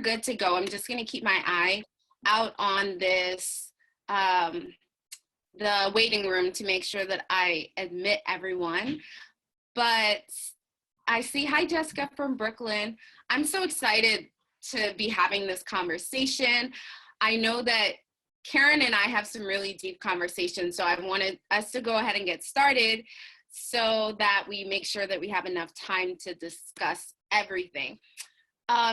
good to go. I'm just going to keep my eye out on this, the waiting room to make sure that I admit everyone. But I see, hi Jessica from Brooklyn. I'm so excited to be having this conversation. I know that Karen and I have some really deep conversations, so I wanted us to go ahead and get started so that we make sure that we have enough time to discuss everything.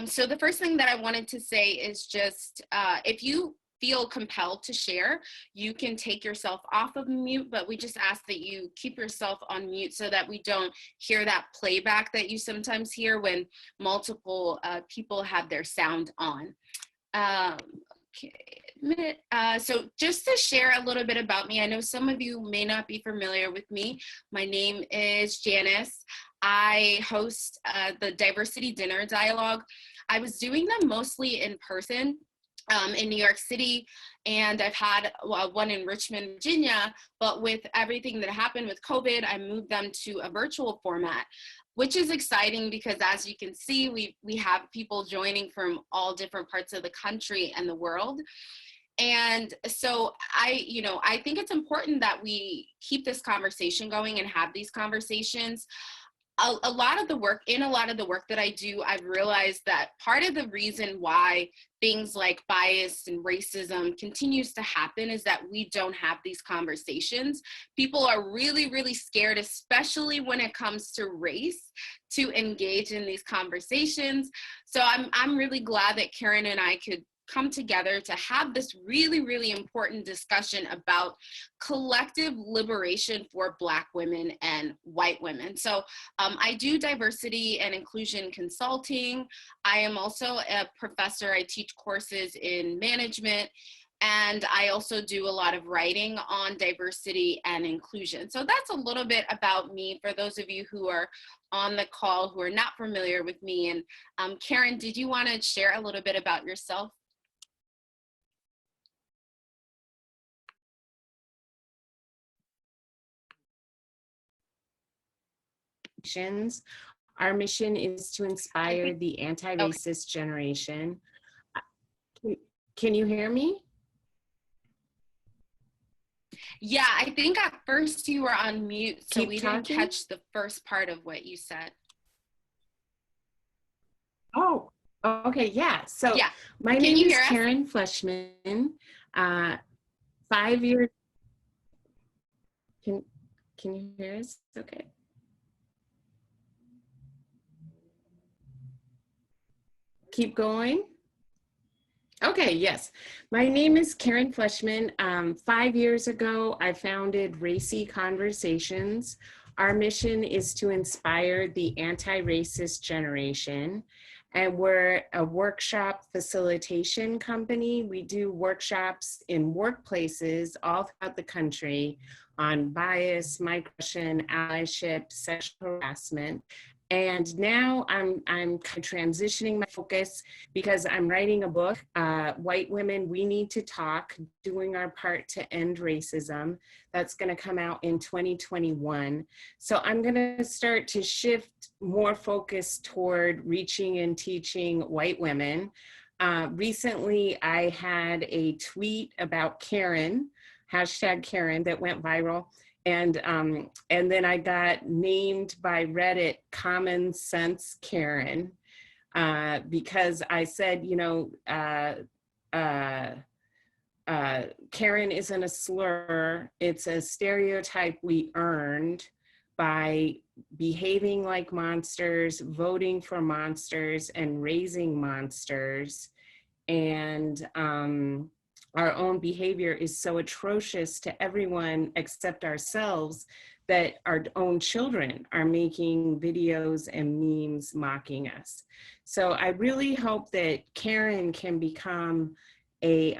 So the first thing that I wanted to say is just, if you feel compelled to share, you can take yourself off of mute, but we just ask that you keep yourself on mute so that we don't hear that playback that you sometimes hear when multiple people have their sound on. Okay, so just to share a little bit about me, I know some of you may not be familiar with me. My name is Janice. I host the Diversity Dinner Dialogue. I was doing them mostly in person in New York City, and I've had one in Richmond, Virginia, but with everything that happened with COVID, I moved them to a virtual format, which is exciting because as you can see, we have people joining from all different parts of the country and the world. And so I think it's important that we keep this conversation going and have these conversations. A lot of the work that I do, I've realized that part of the reason why things like bias and racism continues to happen is that we don't have these conversations. People are really, really scared, especially when it comes to race, to engage in these conversations. So I'm really glad that Karen and I could come together to have this really, really important discussion about collective liberation for Black women and white women. So I do diversity and inclusion consulting. I am also a professor. I teach courses in management, and I also do a lot of writing on diversity and inclusion. So that's a little bit about me for those of you who are on the call who are not familiar with me. And Karen, did you want to share a little bit about yourself? Our mission is to inspire the anti-racist generation. Can you hear me? Yeah, I think at first you were on mute, so we didn't catch the first part of what you said. Oh, okay, yeah. So yeah. My name is Karen Fleshman. 5 years. Can you hear us? Okay. Keep going. Okay, yes. My name is Karen Fleshman. 5 years ago, I founded Racy Conversations. Our mission is to inspire the anti-racist generation. And we're a workshop facilitation company. We do workshops in workplaces all throughout the country on bias, migration, allyship, sexual harassment. And now I'm kind of transitioning my focus because I'm writing a book, White Women, We Need to Talk, Doing Our Part to End Racism. That's going to come out in 2021. So I'm going to start to shift more focus toward reaching and teaching white women. Recently, I had a tweet about Karen, #Karen, that went viral. And then I got named by Reddit Common Sense Karen because I said, Karen isn't a slur, it's a stereotype we earned by behaving like monsters, voting for monsters, and raising monsters. And our own behavior is so atrocious to everyone except ourselves that our own children are making videos and memes mocking us. So I really hope that Karen can become a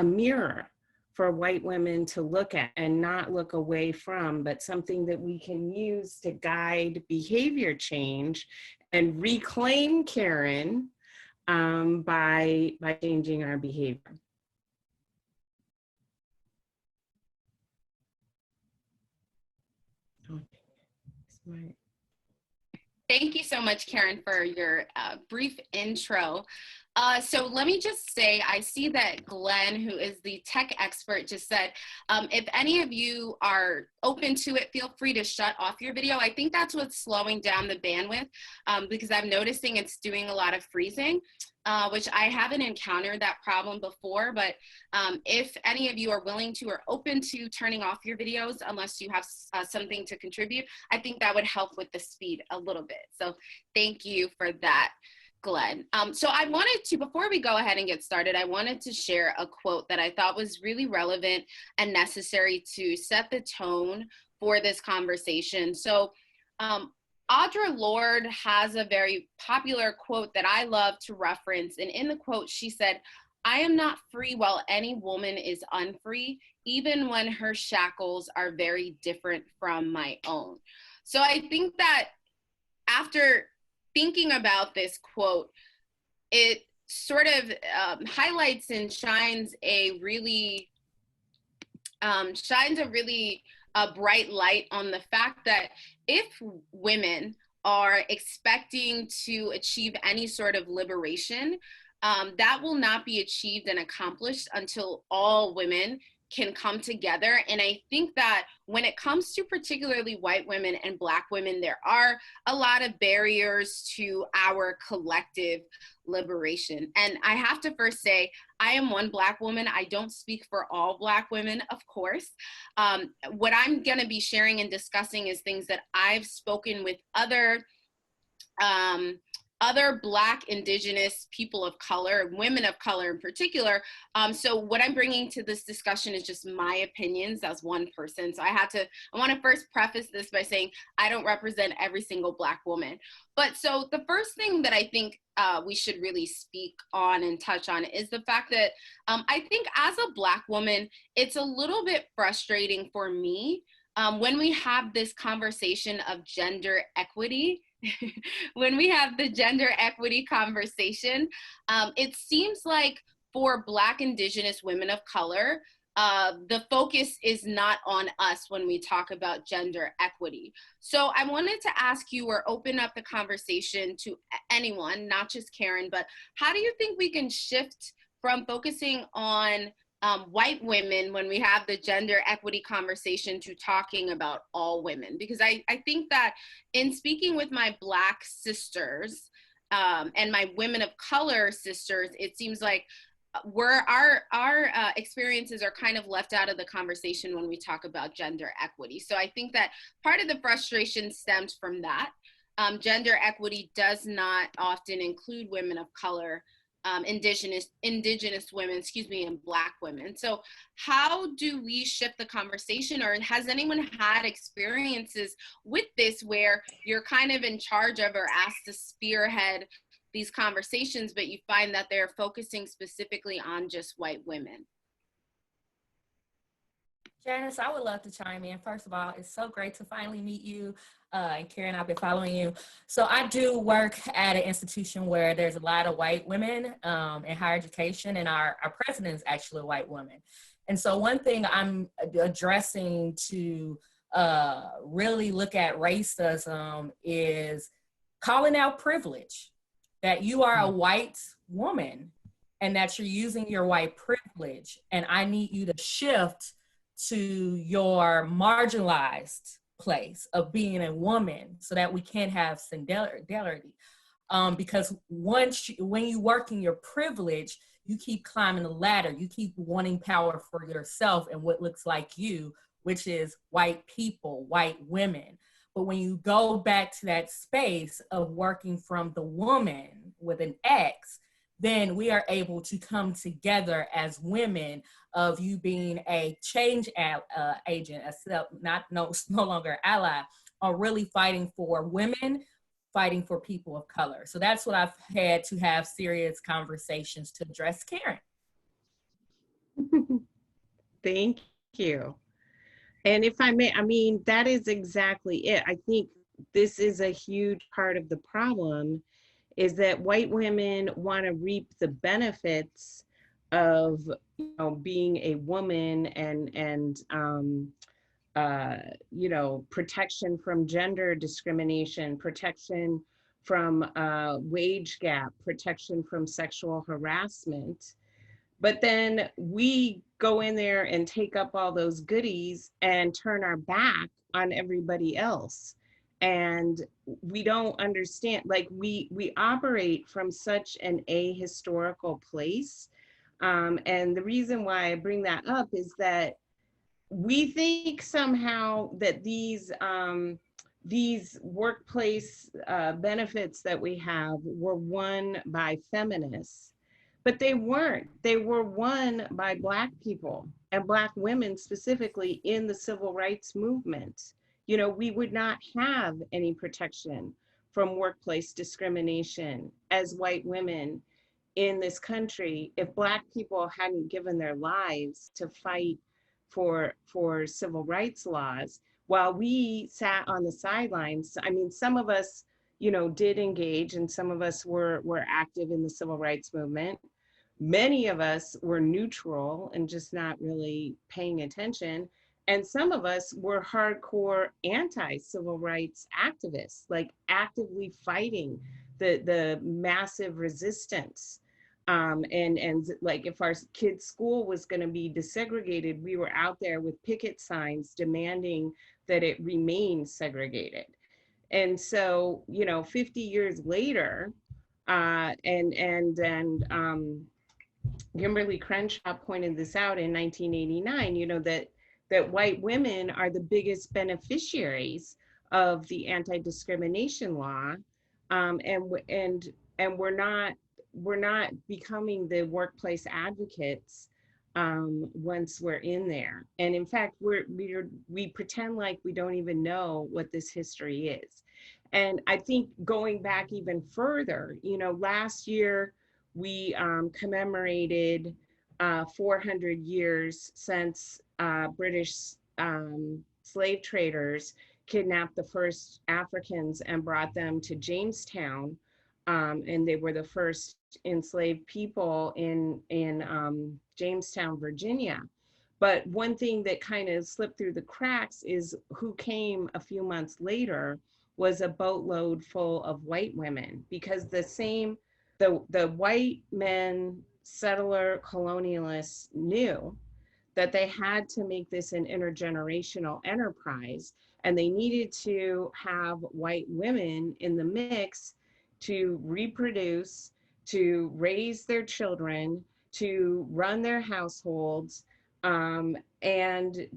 mirror for white women to look at and not look away from, but something that we can use to guide behavior change and reclaim Karen by changing our behavior. Thank you so much, Karen, for your brief intro. So let me just say, I see that Glenn, who is the tech expert, just said, if any of you are open to it, feel free to shut off your video. I think that's what's slowing down the bandwidth, because I'm noticing it's doing a lot of freezing, which I haven't encountered that problem before. But if any of you are willing to or open to turning off your videos, unless you have something to contribute, I think that would help with the speed a little bit. So thank you for that, Glenn. So I wanted to, before we go ahead and get started, I wanted to share a quote that I thought was really relevant and necessary to set the tone for this conversation. So Audre Lorde has a very popular quote that I love to reference. And in the quote, she said, "I am not free while any woman is unfree, even when her shackles are very different from my own." So I think that after thinking about this quote, it sort of highlights and shines a really bright light on the fact that if women are expecting to achieve any sort of liberation, that will not be achieved and accomplished until all women can come together. And I think that when it comes to particularly white women and Black women, there are a lot of barriers to our collective liberation. And I have to first say, I am one Black woman. I don't speak for all Black women, of course. What I'm going to be sharing and discussing is things that I've spoken with other Black, Indigenous people of color, women of color in particular. So what I'm bringing to this discussion is just my opinions as one person. So I want to first preface this by saying I don't represent every single Black woman. But so the first thing that I think we should really speak on and touch on is the fact that I think as a Black woman, it's a little bit frustrating for me when we have this conversation of gender equity. When we have the gender equity conversation, it seems like for Black, Indigenous women of color, the focus is not on us when we talk about gender equity. So I wanted to ask you or open up the conversation to anyone, not just Karen, but how do you think we can shift from focusing on white women when we have the gender equity conversation to talking about all women? Because I think that in speaking with my Black sisters and my women of color sisters, it seems like our experiences are kind of left out of the conversation when we talk about gender equity. So I think that part of the frustration stems from that. Gender equity does not often include women of color, indigenous women, and Black women. So how do we shift the conversation, or has anyone had experiences with this where you're kind of in charge of or asked to spearhead these conversations, but you find that they're focusing specifically on just white women? Janice, I would love to chime in. First of all, it's so great to finally meet you. And Karen, I've been following you. So I do work at an institution where there's a lot of white women in higher education, and our president is actually a white woman. And so one thing I'm addressing to really look at racism is calling out privilege, that you are a white woman and that you're using your white privilege. And I need you to shift to your marginalized place of being a woman so that we can have solidarity. Because when you work in your privilege, you keep climbing the ladder, you keep wanting power for yourself and what looks like you, which is white people, white women. But when you go back to that space of working from the woman with an X, then we are able to come together as women of you being a change agent, no longer ally, or really fighting for women, fighting for people of color. So that's what I've had to have serious conversations to address. Karen. Thank you. And if I may, I mean, that is exactly it. I think this is a huge part of the problem, is that white women want to reap the benefits of, you know, being a woman and you know, protection from gender discrimination, protection wage gap, protection from sexual harassment. But then we go in there and take up all those goodies and turn our back on everybody else. And we don't understand, like we operate from such an ahistorical place. And the reason why I bring that up is that we think somehow that these workplace benefits that we have were won by feminists, but they weren't. They were won by Black people and Black women specifically in the civil rights movement. You know, we would not have any protection from workplace discrimination as white women in this country if Black people hadn't given their lives to fight for civil rights laws while we sat on the sidelines. I mean, some of us, you know, did engage, and some of us were active in the civil rights movement. Many of us were neutral and just not really paying attention. And some of us were hardcore anti-civil rights activists, like actively fighting the massive resistance. And like if our kids' school was going to be desegregated, we were out there with picket signs demanding that it remain segregated. And so, you know, 50 years later, Kimberly Crenshaw pointed this out in 1989, you know, that white women are the biggest beneficiaries of the anti-discrimination law, and we're not becoming the workplace advocates once we're in there. And in fact, we pretend like we don't even know what this history is. And I think going back even further, you know, last year we commemorated 400 years since British slave traders kidnapped the first Africans and brought them to Jamestown. And they were the first enslaved people in Jamestown, Virginia. But one thing that kind of slipped through the cracks is who came a few months later was a boatload full of white women, because the white men, settler colonialists, knew that they had to make this an intergenerational enterprise, and they needed to have white women in the mix to reproduce, to raise their children, to run their households, and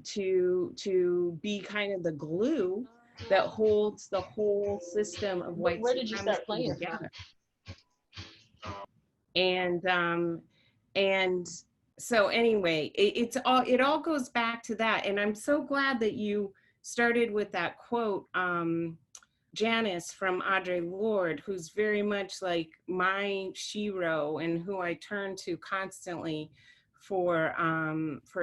to be kind of the glue that holds the whole system of white supremacy together. And so anyway, it all goes back to that. And I'm so glad that you started with that quote, Janice from Audre Lorde, who's very much like my shero and who I turn to constantly for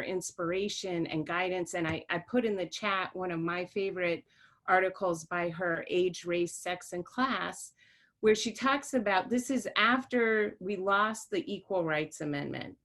inspiration and guidance. And I put in the chat one of my favorite articles by her, Age, Race, Sex, and Class, where she talks about, this is after we lost the Equal Rights Amendment.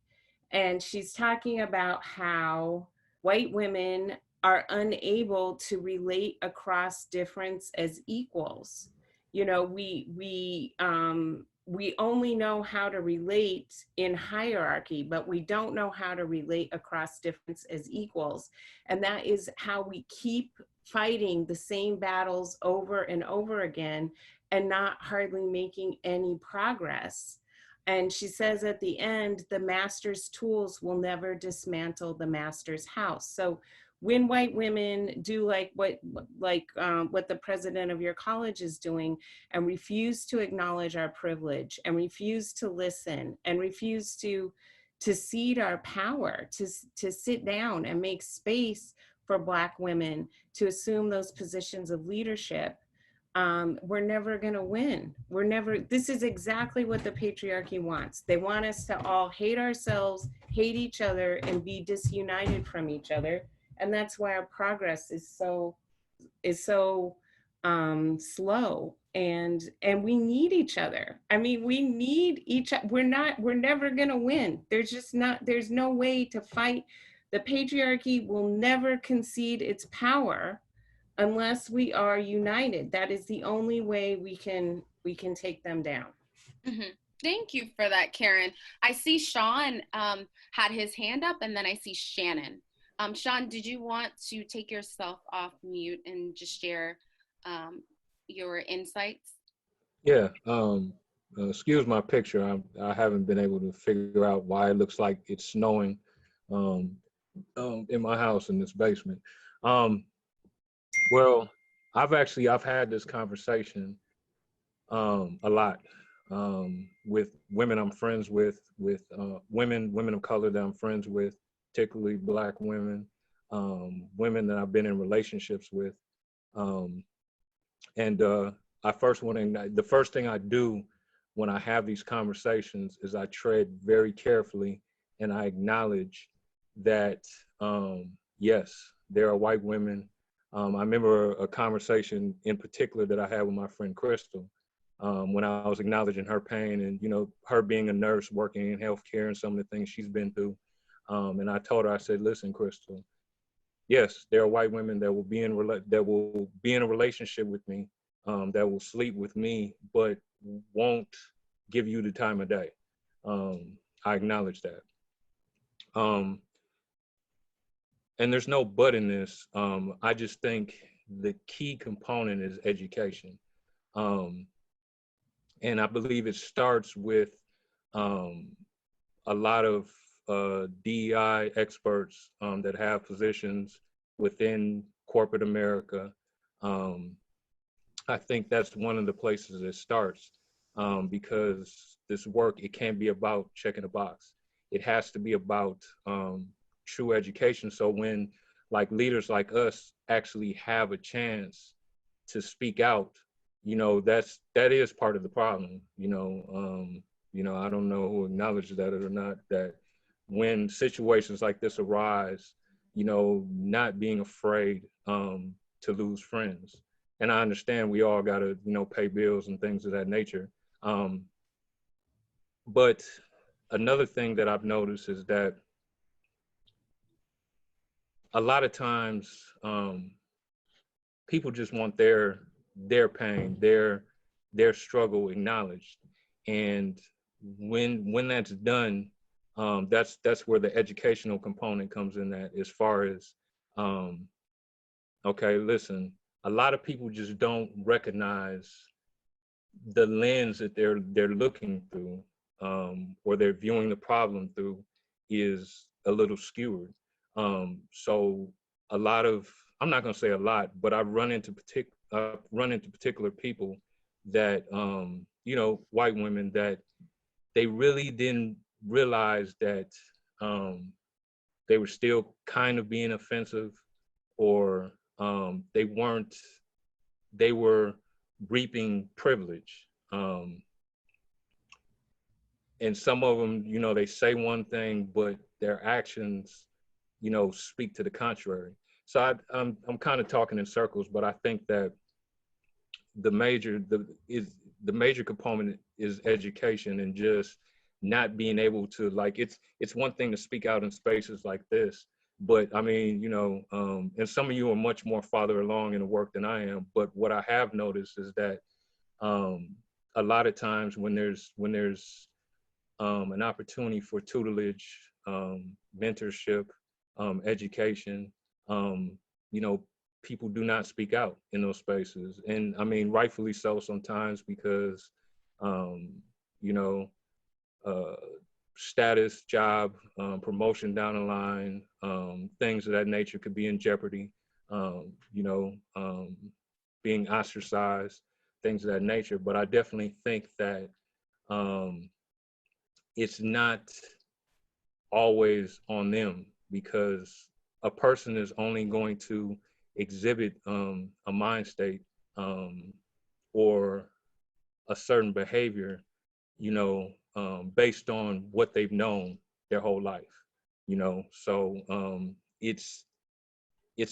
And she's talking about how white women are unable to relate across difference as equals. You know, we only know how to relate in hierarchy, but we don't know how to relate across difference as equals. And that is how we keep fighting the same battles over and over again and not hardly making any progress. And she says at the end, the master's tools will never dismantle the master's house. So when white women do like what the president of your college is doing and refuse to acknowledge our privilege and refuse to listen and refuse to cede our power, to sit down and make space for Black women to assume those positions of leadership, we're never gonna win. This is exactly what the patriarchy wants. They want us to all hate ourselves, hate each other, and be disunited from each other. And that's why our progress is so slow. And we need each other. I mean, we need each other. We're never gonna win. There's no way to fight. The patriarchy will never concede its power unless we are united. That is the only way we can we can take them down. Mm-hmm. Thank you for that, Karen. I see Shaun had his hand up, and then I see Shannon. Shaun, did you want to take yourself off mute and just share your insights? Yeah. Excuse my picture. I haven't been able to figure out why it looks like it's snowing um, in my house in this basement. Um, well, I've had this conversation a lot with women I'm friends with women of color that I'm friends with, particularly Black women, women that I've been in relationships with, um, and the first thing I do when I have these conversations is I tread very carefully and I acknowledge that yes, there are white women. I remember a conversation in particular that I had with my friend Crystal when I was acknowledging her pain and, you know, her being a nurse working in healthcare and some of the things she's been through. And I told her, I said, listen, Crystal, yes, there are white women that will be in a relationship with me, that will sleep with me, but won't give you the time of day. I acknowledge that. And there's no but in this. I just think the key component is education. And I believe it starts with a lot of DEI experts that have positions within corporate America. I think that's one of the places it starts, because this work, it can't be about checking a box. It has to be about true education. So when like leaders like us actually have a chance to speak out, you know, that is part of the problem. I don't know who acknowledges that or not, that when situations like this arise, you know, not being afraid to lose friends. And I understand we all got to, you know, pay bills and things of that nature. But another thing that I've noticed is that a lot of times people just want their pain, their struggle acknowledged. And when that's done, that's where the educational component comes in, that as far as okay, listen, a lot of people just don't recognize the lens that they're looking through, or they're viewing the problem through, is a little skewered. So a lot of, I'm not going to say a lot, but I've run into particular people that, you know, white women, that they really didn't realize that they were still kind of being offensive, or they were reaping privilege. And some of them, you know, they say one thing, but their actions, you know, speak to the contrary. So I'm kind of talking in circles, but I think that the major component is education, and just not being able to, like, it's one thing to speak out in spaces like this, but I mean, you know, and some of you are much more farther along in the work than I am, but what I have noticed is that a lot of times when there's an opportunity for tutelage, mentorship, education, you know, people do not speak out in those spaces. And I mean, rightfully so sometimes, because, you know, status, job, promotion down the line, things of that nature could be in jeopardy, you know, being ostracized, things of that nature. But I definitely think that it's not always on them, because a person is only going to exhibit a mind state, or a certain behavior, you know, based on what they've known their whole life, you know. So it's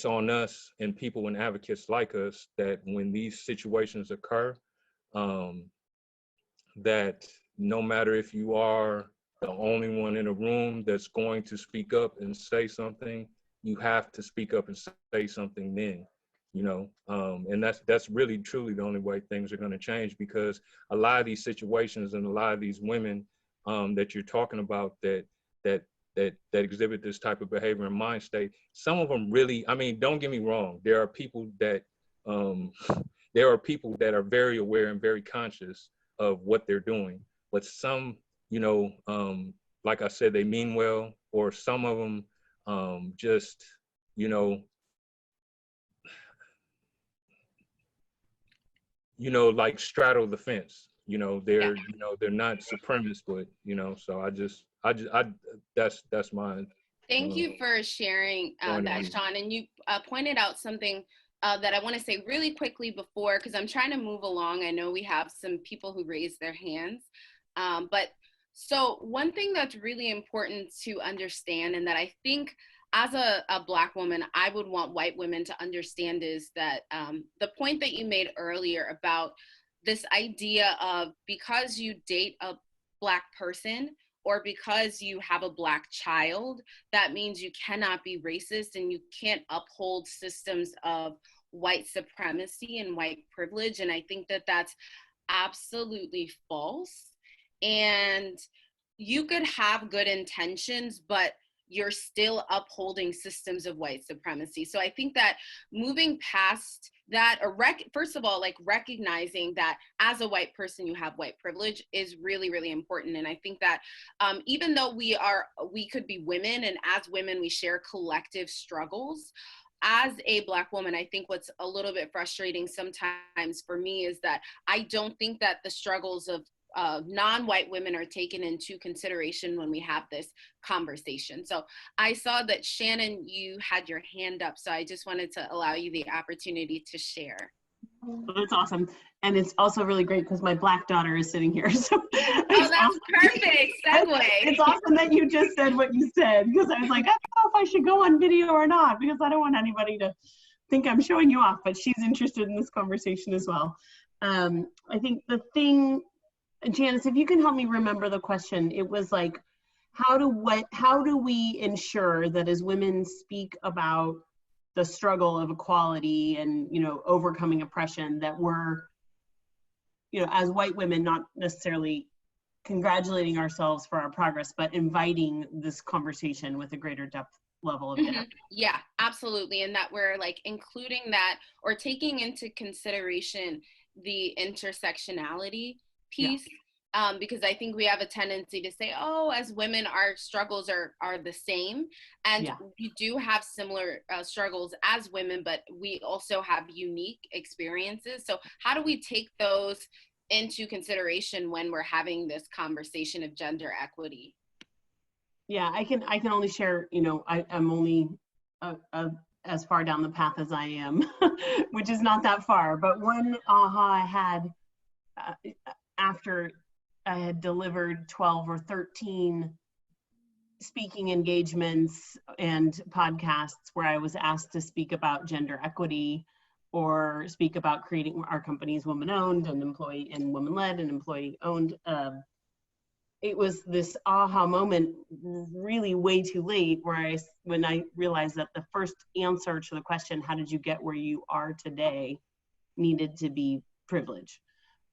on us and people and advocates like us, that when these situations occur, that no matter if you are the only one in a room that's going to speak up and say something, you have to speak up and say something then. you know, and that's really truly the only way things are going to change, because a lot of these situations and a lot of these women that you're talking about that exhibit this type of behavior and mind state, some of them really, I mean, don't get me wrong, there are people that are very aware and very conscious of what they're doing, but some, you know, like I said, they mean well, or some of them just, you know, like straddle the fence. You know, they're, you know, they're not supremacists, but, you know, so that's mine. Thank you for sharing that, Shaun. And you pointed out something that I want to say really quickly before, because I'm trying to move along. I know we have some people who raise their hands. But so one thing that's really important to understand, and that I think as a Black woman, I would want white women to understand, is that the point that you made earlier about this idea of, because you date a Black person or because you have a Black child, that means you cannot be racist and you can't uphold systems of white supremacy and white privilege. And I think that that's absolutely false. And you could have good intentions, but you're still upholding systems of white supremacy. So I think that moving past that, or first of all, like recognizing that as a white person, you have white privilege is really, really important. And I think that even though we could be women, and as women, we share collective struggles. As a Black woman, I think what's a little bit frustrating sometimes for me is that I don't think that the struggles of non-white women are taken into consideration when we have this conversation. So I saw that, Shannon, you had your hand up, so I just wanted to allow you the opportunity to share. That's awesome. And it's also really great because my Black daughter is sitting here. So that's awesome. Perfect segue. It's awesome that you just said what you said, because I was like, I don't know if I should go on video or not, because I don't want anybody to think I'm showing you off, but she's interested in this conversation as well. I think the thing, Janice, if you can help me remember the question, it was like, how do we ensure that as women speak about the struggle of equality and, you know, overcoming oppression, that we're, you know, as white women, not necessarily congratulating ourselves for our progress, but inviting this conversation with a greater depth level of depth. Yeah, absolutely. And that we're like including that, or taking into consideration the intersectionality piece. Yeah. Because I think we have a tendency to say, oh, as women, our struggles are the same. And we do have similar struggles as women, but we also have unique experiences. So how do we take those into consideration when we're having this conversation of gender equity? Yeah, I can only share, you know, I'm only as far down the path as I am, which is not that far. But one aha I had after I had delivered 12 or 13 speaking engagements and podcasts where I was asked to speak about gender equity or speak about creating our company's woman-owned and employee and woman-led and employee-owned. It was this aha moment, really way too late, when I realized that the first answer to the question, how did you get where you are today, needed to be privilege.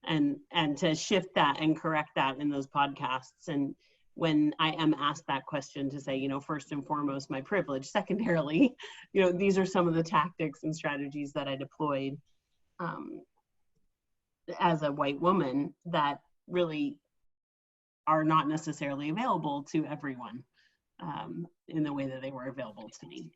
And to shift that and correct that in those podcasts. And when I am asked that question, to say, you know, first and foremost, my privilege, secondarily, you know, these are some of the tactics and strategies that I deployed as a white woman that really are not necessarily available to everyone in the way that they were available to me.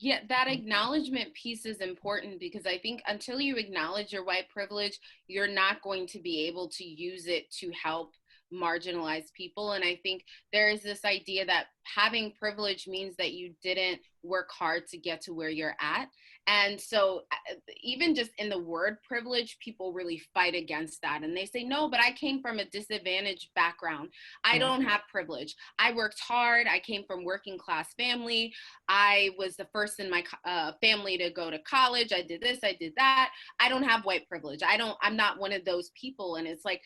Yeah, that acknowledgement piece is important, because I think until you acknowledge your white privilege, you're not going to be able to use it to help marginalized people. And I think there is this idea that having privilege means that you didn't work hard to get to where you're at. And so even just in the word privilege, people really fight against that. And they say, no, but I came from a disadvantaged background. I don't have privilege. I worked hard. I came from working class family. I was the first in my family to go to college. I did this, I did that. I don't have white privilege. I'm not one of those people. And it's like,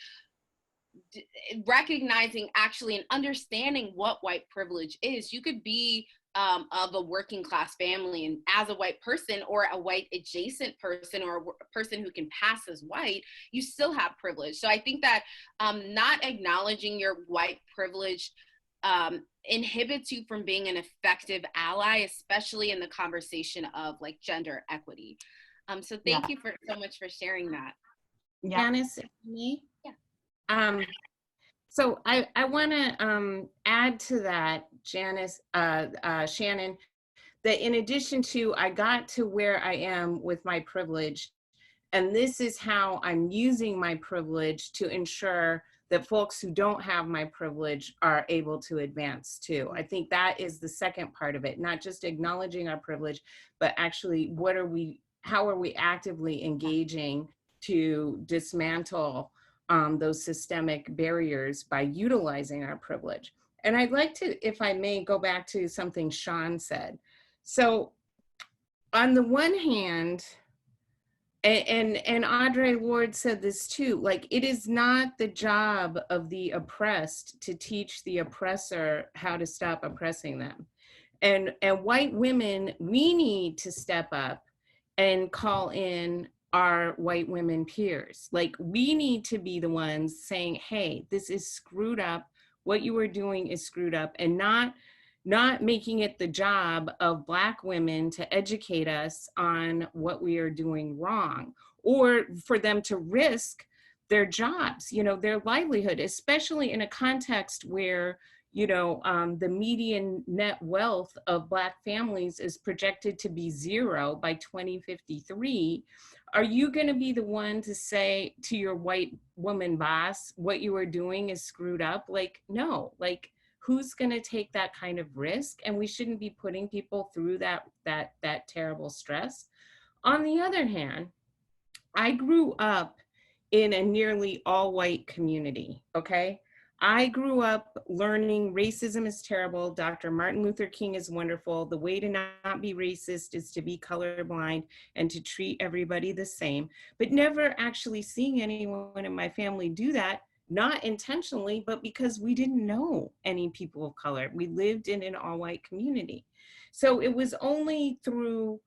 recognizing actually and understanding what white privilege is. You could be of a working class family. And as a white person or a white adjacent person or a person who can pass as white, you still have privilege. So I think that not acknowledging your white privilege inhibits you from being an effective ally, especially in the conversation of like gender equity. So thank you so much for sharing that. Yeah. Janice, me? Yeah. So I want to add to that, Janice, Shannon, that in addition to I got to where I am with my privilege, and this is how I'm using my privilege to ensure that folks who don't have my privilege are able to advance too. I think that is the second part of it, not just acknowledging our privilege, but actually how are we actively engaging to dismantle those systemic barriers by utilizing our privilege. And I'd like to, if I may, go back to something Shaun said. So on the one hand, and Audre Lorde said this too, like it is not the job of the oppressed to teach the oppressor how to stop oppressing them. And white women, we need to step up and call in our white women peers. Like we need to be the ones saying, hey, this is screwed up. What you are doing is screwed up, and not making it the job of Black women to educate us on what we are doing wrong, or for them to risk their jobs, their livelihood, especially in a context where the median net wealth of Black families is projected to be 0 by 2053. Are you going to be the one to say to your white woman boss, what you are doing is screwed up? Like, no, like, who's going to take that kind of risk? And we shouldn't be putting people through that terrible stress. On the other hand, I grew up in a nearly all white community, okay? I grew up learning racism is terrible. Dr. Martin Luther King is wonderful. The way to not be racist is to be colorblind and to treat everybody the same, but never actually seeing anyone in my family do that, not intentionally, but because we didn't know any people of color. We lived in an all white community. So it was only through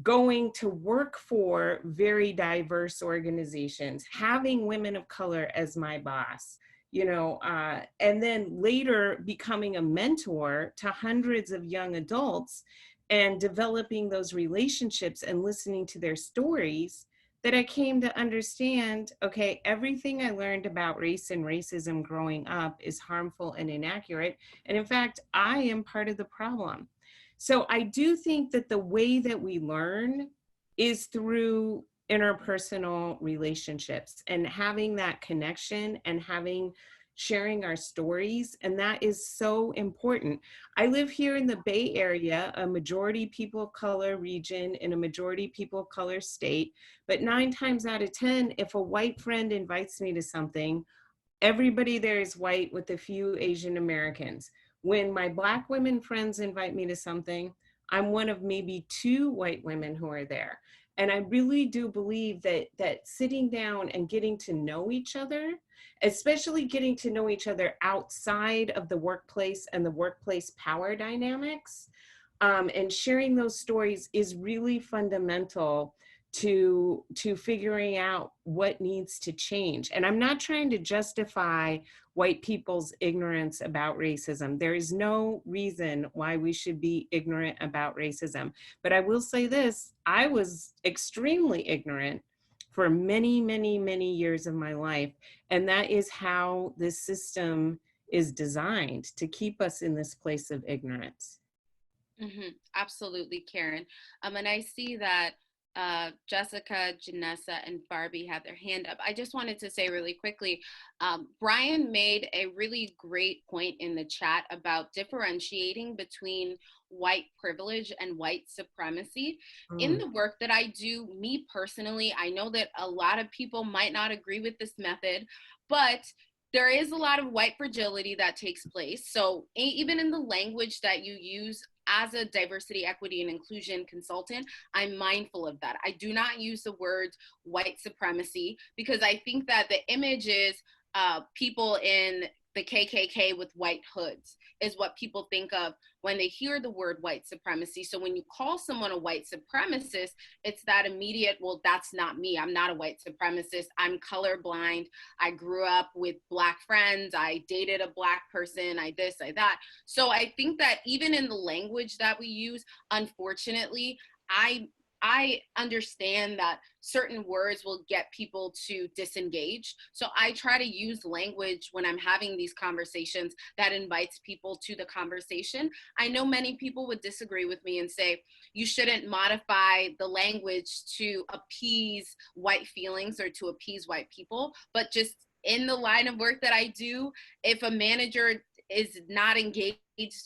going to work for very diverse organizations, having women of color as my boss, and then later becoming a mentor to hundreds of young adults and developing those relationships and listening to their stories, that I came to understand, okay, everything I learned about race and racism growing up is harmful and inaccurate. And in fact, I am part of the problem. So I do think that the way that we learn is through interpersonal relationships and having that connection and sharing our stories. And that is so important. I live here in the Bay Area, a majority people of color region in a majority people of color state. But 9 times out of 10, if a white friend invites me to something, everybody there is white with a few Asian Americans. When my Black women friends invite me to something, I'm one of maybe 2 white women who are there. And I really do believe that sitting down and getting to know each other, especially getting to know each other outside of the workplace and the workplace power dynamics, and sharing those stories is really fundamental to figuring out what needs to change. And I'm not trying to justify white people's ignorance about racism. There is no reason why we should be ignorant about racism. But I will say this, I was extremely ignorant for many, many, many years of my life. And that is how this system is designed, to keep us in this place of ignorance. Mm-hmm. Absolutely, Karen. And I see that Jessica, Janessa, and Barbie have their hand up. I just wanted to say really quickly, Brian made a really great point in the chat about differentiating between white privilege and white supremacy. In the work that I do, me personally, I know that a lot of people might not agree with this method, but there is a lot of white fragility that takes place. So even in the language that you use as a diversity, equity, and inclusion consultant, I'm mindful of that. I do not use the word white supremacy because I think that the image is people in the KKK with white hoods is what people think of when they hear the word white supremacy. So when you call someone a white supremacist, it's that immediate, well, that's not me. I'm not a white supremacist. I'm colorblind. I grew up with Black friends. I dated a Black person. I this, I that. So I think that even in the language that we use, unfortunately, I understand that certain words will get people to disengage. So I try to use language when I'm having these conversations that invites people to the conversation. I know many people would disagree with me and say, you shouldn't modify the language to appease white feelings or to appease white people, but just in the line of work that I do, if a manager is not engaged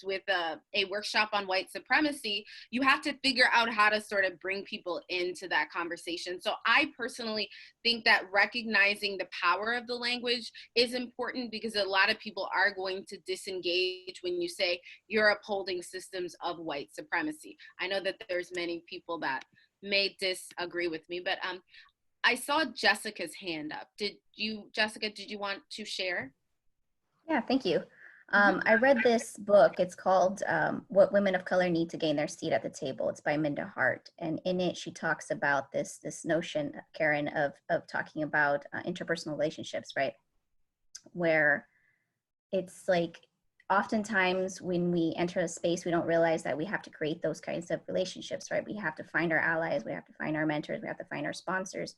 with a workshop on white supremacy, you have to figure out how to sort of bring people into that conversation. So I personally think that recognizing the power of the language is important, because a lot of people are going to disengage when you say you're upholding systems of white supremacy. I know that there's many people that may disagree with me, but I saw Jessica's hand up. Jessica, did you want to share? Yeah, thank you. I read this book. It's called What Women of Color Need to Gain Their Seat at the Table. It's by Minda Hart. And in it, she talks about this notion, Karen, of talking about interpersonal relationships, right? Where it's like, oftentimes when we enter a space, we don't realize that we have to create those kinds of relationships, right? We have to find our allies. We have to find our mentors. We have to find our sponsors.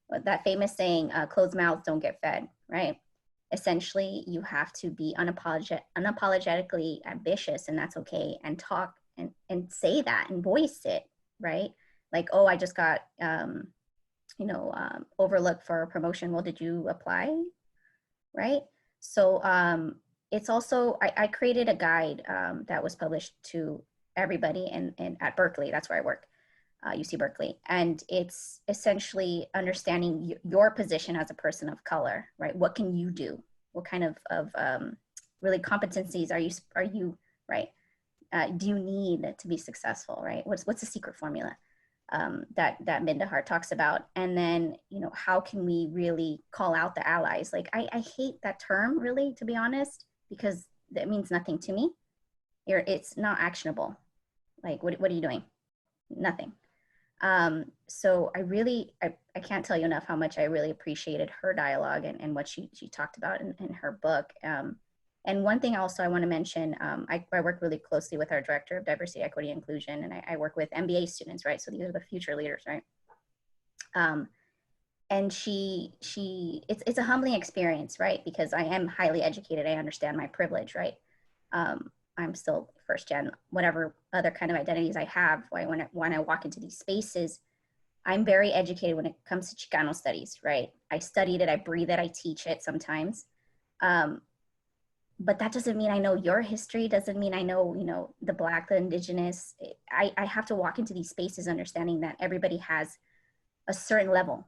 But that famous saying, closed mouths don't get fed, right? Essentially, you have to be unapologetically ambitious, and that's okay, and talk and say that and voice it, right? Like, oh, I just got, overlooked for a promotion. Well, did you apply? Right? So it's also, I created a guide that was published to everybody and at Berkeley, that's where I work. UC Berkeley, and it's essentially understanding your position as a person of color, right? What can you do? What kind of really competencies are you right? Do you need to be successful, right? What's the secret formula that Minda Hart talks about? And then, how can we really call out the allies? Like, I hate that term, really, to be honest, because that means nothing to me. It's not actionable. Like, what are you doing? Nothing. So I can't tell you enough how much I really appreciated her dialogue and what she talked about in her book. And one thing also I want to mention, I work really closely with our director of diversity, equity, inclusion, and I work with MBA students, right? So these are the future leaders, right? And it's a humbling experience, right? Because I am highly educated. I understand my privilege, right? I'm still first gen, whatever other kind of identities I have. When I walk into these spaces, I'm very educated when it comes to Chicano studies, right? I studied it, I breathe it, I teach it sometimes. But that doesn't mean I know your history, doesn't mean I know, the Black, the Indigenous. I have to walk into these spaces understanding that everybody has a certain level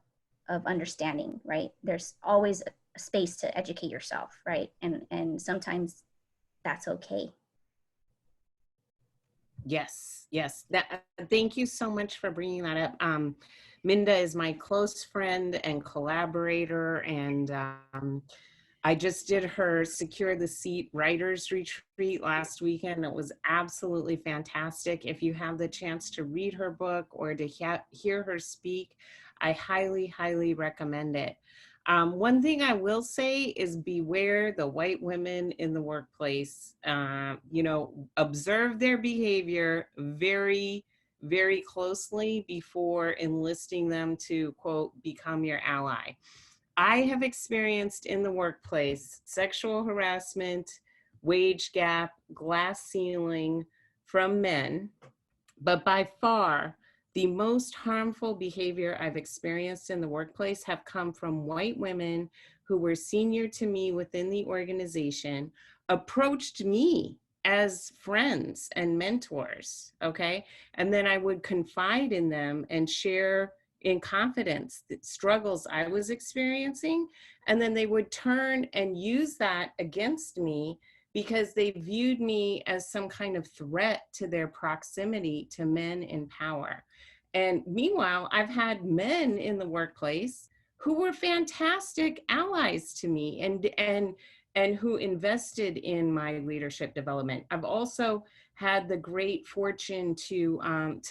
of understanding, right? There's always a space to educate yourself, right? And sometimes that's okay. Yes. Thank you so much for bringing that up. Minda is my close friend and collaborator, and I just did her Secure the Seat Writers Retreat last weekend. It was absolutely fantastic. If you have the chance to read her book or to hear her speak, I highly, highly recommend it. One thing I will say is beware the white women in the workplace. Observe their behavior very, very closely before enlisting them to, quote, become your ally. I have experienced in the workplace sexual harassment, wage gap, glass ceiling from men, but by far, the most harmful behavior I've experienced in the workplace have come from white women who were senior to me within the organization, approached me as friends and mentors, okay? And then I would confide in them and share in confidence the struggles I was experiencing. And then they would turn and use that against me because they viewed me as some kind of threat to their proximity to men in power. And meanwhile, I've had men in the workplace who were fantastic allies to me who invested in my leadership development. I've also had the great fortune to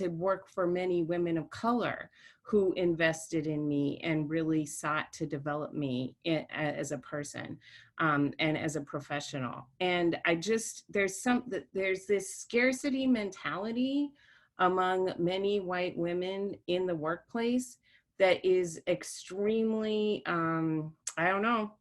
work for many women of color who invested in me and really sought to develop me as a person and as a professional. And there's this scarcity mentality among many white women in the workplace that is extremely, I don't know,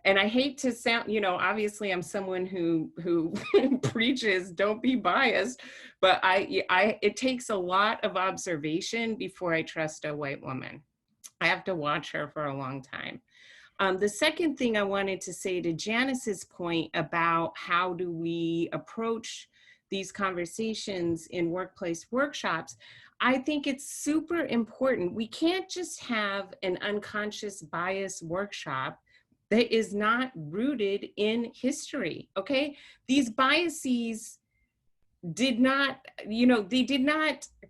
and I hate to sound, obviously I'm someone who preaches don't be biased, but it takes a lot of observation before I trust a white woman. I have to watch her for a long time. The second thing I wanted to say to Janice's point about how do we approach these conversations in workplace workshops, I think it's super important. We can't just have an unconscious bias workshop that is not rooted in history, okay? These biases did not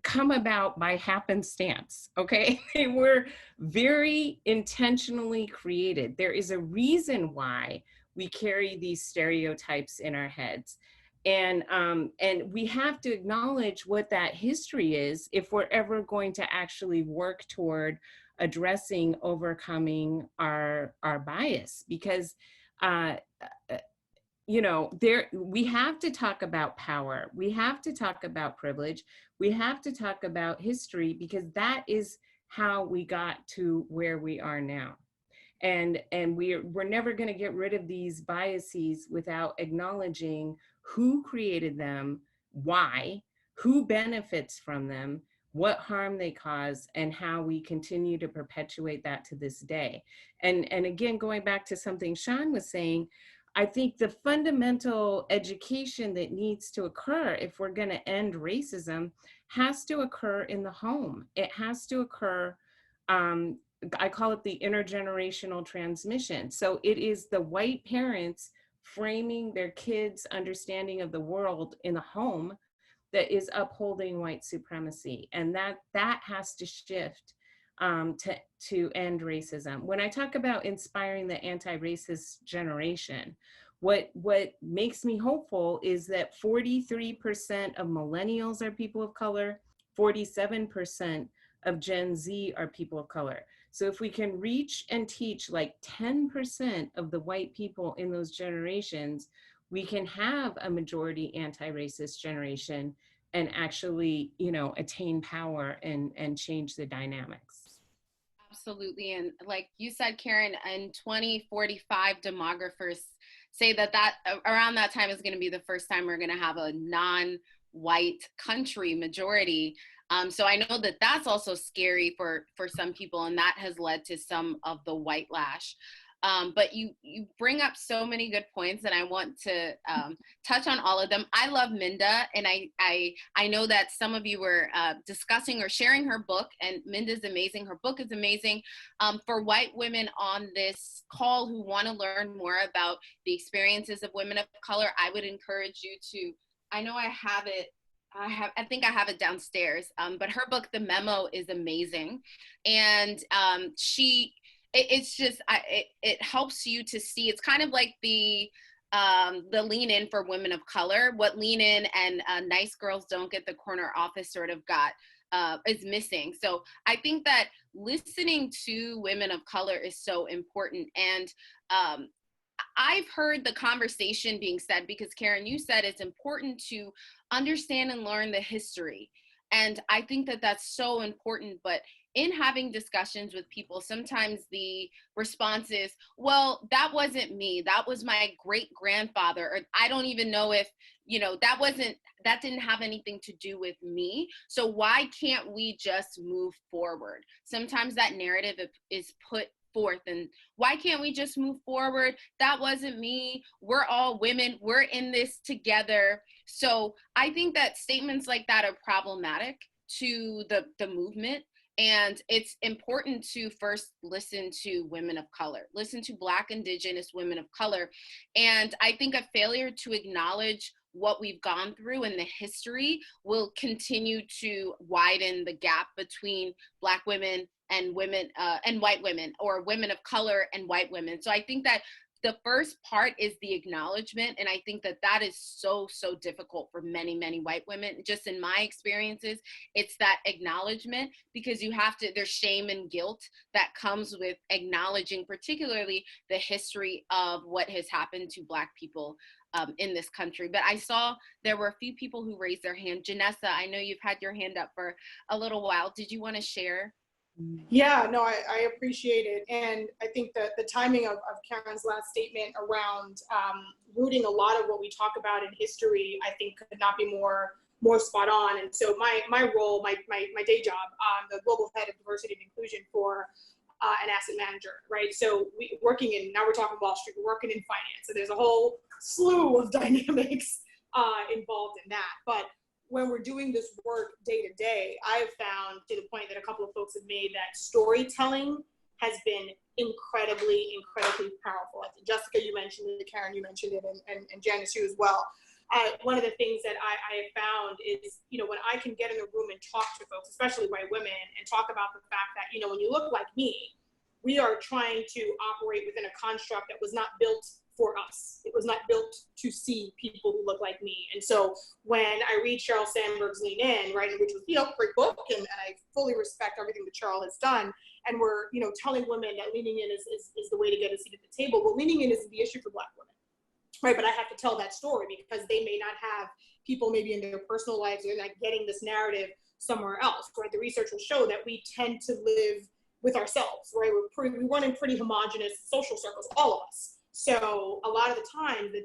come about by happenstance, okay? They were very intentionally created. There is a reason why we carry these stereotypes in our heads. And we have to acknowledge what that history is if we're ever going to actually work toward addressing overcoming our bias, because we have to talk about power, we have to talk about privilege, we have to talk about history, because that is how we got to where we are now. And we're never going to get rid of these biases without acknowledging who created them, why, who benefits from them, what harm they cause, and how we continue to perpetuate that to this day. And again, going back to something Shaun was saying, I think the fundamental education that needs to occur if we're going to end racism has to occur in the home. It has to occur, I call it the intergenerational transmission. So it is the white parents framing their kids' understanding of the world in the home that is upholding white supremacy. And that has to shift to end racism. When I talk about inspiring the anti-racist generation, what makes me hopeful is that 43% of millennials are people of color, 47% of Gen Z are people of color. So if we can reach and teach like 10% of the white people in those generations, we can have a majority anti-racist generation and actually, attain power and change the dynamics. Absolutely. And like you said, Karen, in 2045, demographers say that around that time is going to be the first time we're going to have a non-white country majority. So I know that that's also scary for some people, and that has led to some of the white lash. But you bring up so many good points, and I want to touch on all of them. I love Minda, and I know that some of you were discussing or sharing her book, and Minda's amazing. Her book is amazing. For white women on this call who want to learn more about the experiences of women of color, I would encourage you to, I know I have it, I think I have it downstairs, but her book, The Memo, is amazing. And it helps you to see, it's kind of like the lean in for women of color, what lean in and nice girls don't get the corner office sort of is missing. So I think that listening to women of color is so important. And I've heard the conversation being said, because Karen, you said it's important to understand and learn the history. And I think that that's so important, but in having discussions with people, sometimes the response is, well, that wasn't me, that was my great grandfather, or I don't even know if, that didn't have anything to do with me. So why can't we just move forward? Sometimes that narrative is put forth, and why can't we just move forward? That wasn't me. We're all women. We're in this together. So I think that statements like that are problematic to the movement. And it's important to first listen to women of color, listen to Black, Indigenous women of color. And I think a failure to acknowledge what we've gone through in the history will continue to widen the gap between Black women and women and white women, or women of color and white women. So I think that the first part is the acknowledgement. And I think that that is so, so difficult for many, many white women. Just in my experiences, it's that acknowledgement, because you have to, there's shame and guilt that comes with acknowledging particularly the history of what has happened to Black people in this country. But I saw there were a few people who raised their hand. Janessa, I know you've had your hand up for a little while. Did you want to share? Yeah, no, I appreciate it. And I think that the timing of Karen's last statement around rooting a lot of what we talk about in history, I think could not be more spot on. And so my role, my day job, I'm the global head of diversity and inclusion for an asset manager, right? So now we're talking Wall Street, we're working in finance. So there's a whole slew of dynamics involved in that. But when we're doing this work day to day, I have found, to the point that a couple of folks have made, that storytelling has been incredibly, incredibly powerful. I think Jessica, you mentioned it, Karen, you mentioned it, and Janice, you as well. One of the things that I have found is, when I can get in the room and talk to folks, especially white women, and talk about the fact that, when you look like me, we are trying to operate within a construct that was not built for us. It was not built to see people who look like me. And so when I read Sheryl Sandberg's Lean In, right, which was, great book, and I fully respect everything that Sheryl has done, and we're, telling women that leaning in is the way to get a seat at the table. Well, leaning in isn't the issue for Black women, right? But I have to tell that story because they may not have people maybe in their personal lives, they're not getting this narrative somewhere else, right? The research will show that we tend to live with ourselves, right? We run in pretty homogenous social circles, all of us. So a lot of the